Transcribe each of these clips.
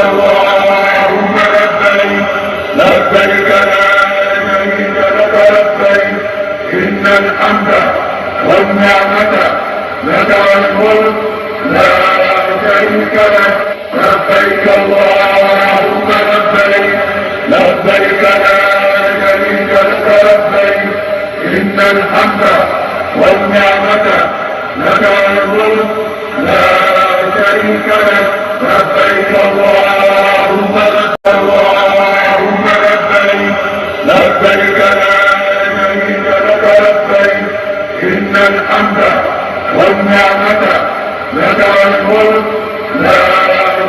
اللهم لبيك لبيك لا شريك لك لبيك إن الحمد والنعمة لك والملك لا شريك لك لبيك اللهم لبيك لبيك لا شريك لك لبيك إن الحمد والنعمة لك والملك لا شريك لك لبيك اللهم لبيك لبيك لا شريك لك لبيك إن الحمد والنعمة لك والملك لا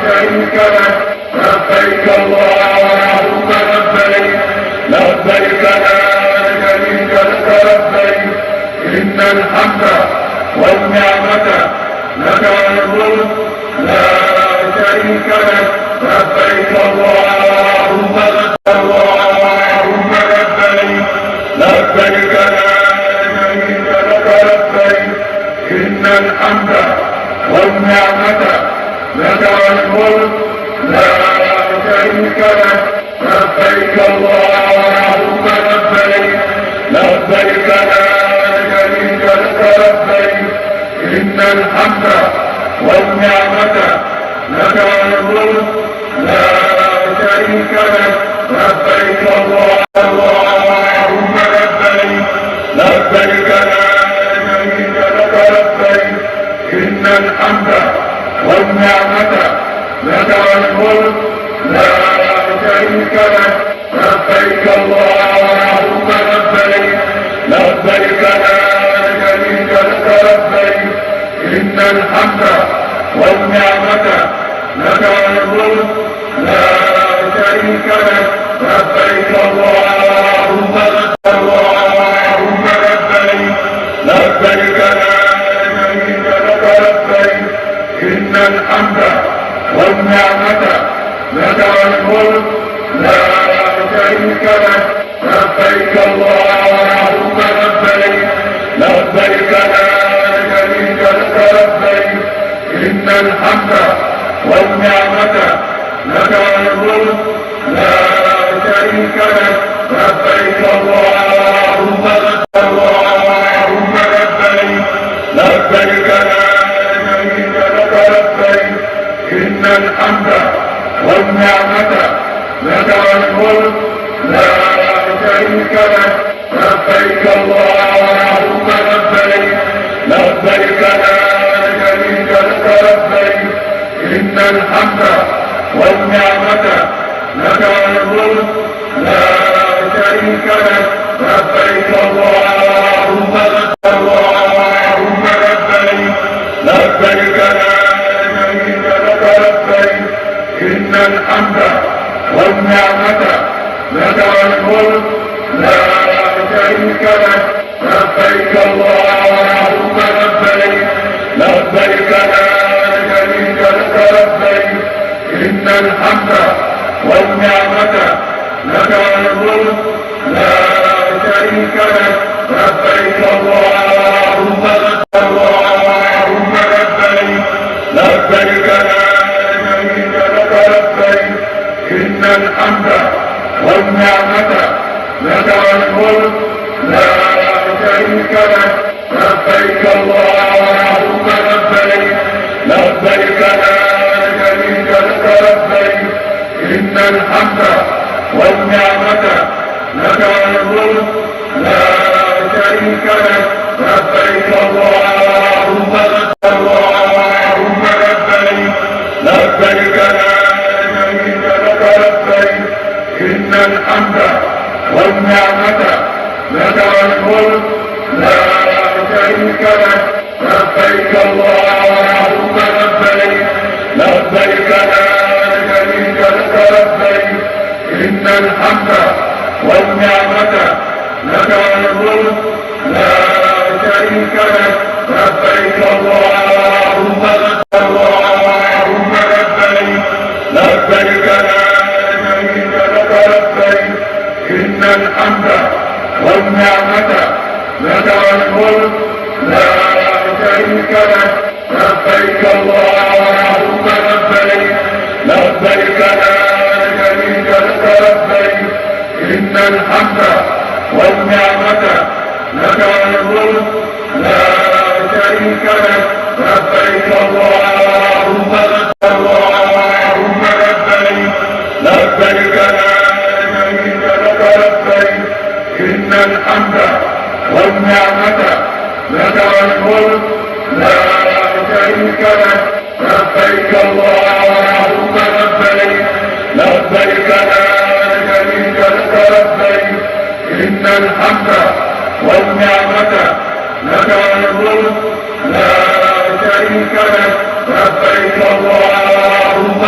شريك لك لبيك اللهم لبيك لبيك لا شريك لك لبيك إن الحمد والنعمة لك والملك لا شريك لك لبيك اللهم لبيك لبيك لا شريك لك لبيك إن الحمد والنعمة لك والملك لا شريك لك لبيك اللهم لبيك لبيك لا شريك لك لبيك إن الحمد والنعمة لك والملك لا شريك لك لبيك اللهم لبيك لبيك لا شريك لك لبيك إن الحمد والنعمة لك والملك لا شريك لك لبيك اللهم لبيك لبيك لا شريك لك لبيك إن الحمد والنعمة لك والملك لا شريك لك لبيك اللهم لبيك لبيك لا شريك لك لبيك إن الحمد والنعمة لك والملك لا شريك لك لبيك اللهم لبيك لبيك لا شريك لك لبيك إن الحمد والنعمة لك والملك لا شريك لك لبيك اللهم لبيك لبيك لا شريك لك لبيك إن الحمد والنعمة لك والملك لا شريك لك لبيك اللهم لبيك لبيك لا شريك لك لبيك إن الحمد والنعمة لك والملك لا شريك لك لبيك اللهم لبيك لبيك لا شريك لك لبيك إن الحمد والنعمة لك والملك لا شريك لك لبيك اللهم لبيك لبيك لا شريك لك لبيك إن الحمد والنعمة لك والملك لا شريك لك لبيك اللهم لبيك لبيك لا شريك لك لبيك إن الحمد والنعمة لك والملك لا شريك لك لبيك اللهم لبيك لبيك لا شريك لك لبيك إن الحمد والنعمة لك والملك لا شريك لك لبيك اللهم لبيك لبيك لا شريك لك لبيك إن الحمد والنعمة لك والملك لا شريك لك لبيك اللهم لبيك لبيك لا شريك لك لبيك إن الحمد والنعمة لك والملك لا شريك لك لبيك اللهم لبيك لبيك لا شريك لك لبيك إن الحمد والنعمة لك والملك لا شريك لك لبيك اللهم لبيك لبيك لا شريك لك لبيك إن الحمد والنعمة لك والملك لا شريك لك لبيك اللهم لبيك لبيك لا شريك لك لبيك إن الحمد والنعمة لك والملك لا شريك لك لبيك اللهم لبيك لبيك لا شريك لك لبيك إن الحمد والنعمة لك والملك لا شريك لك لبيك اللهم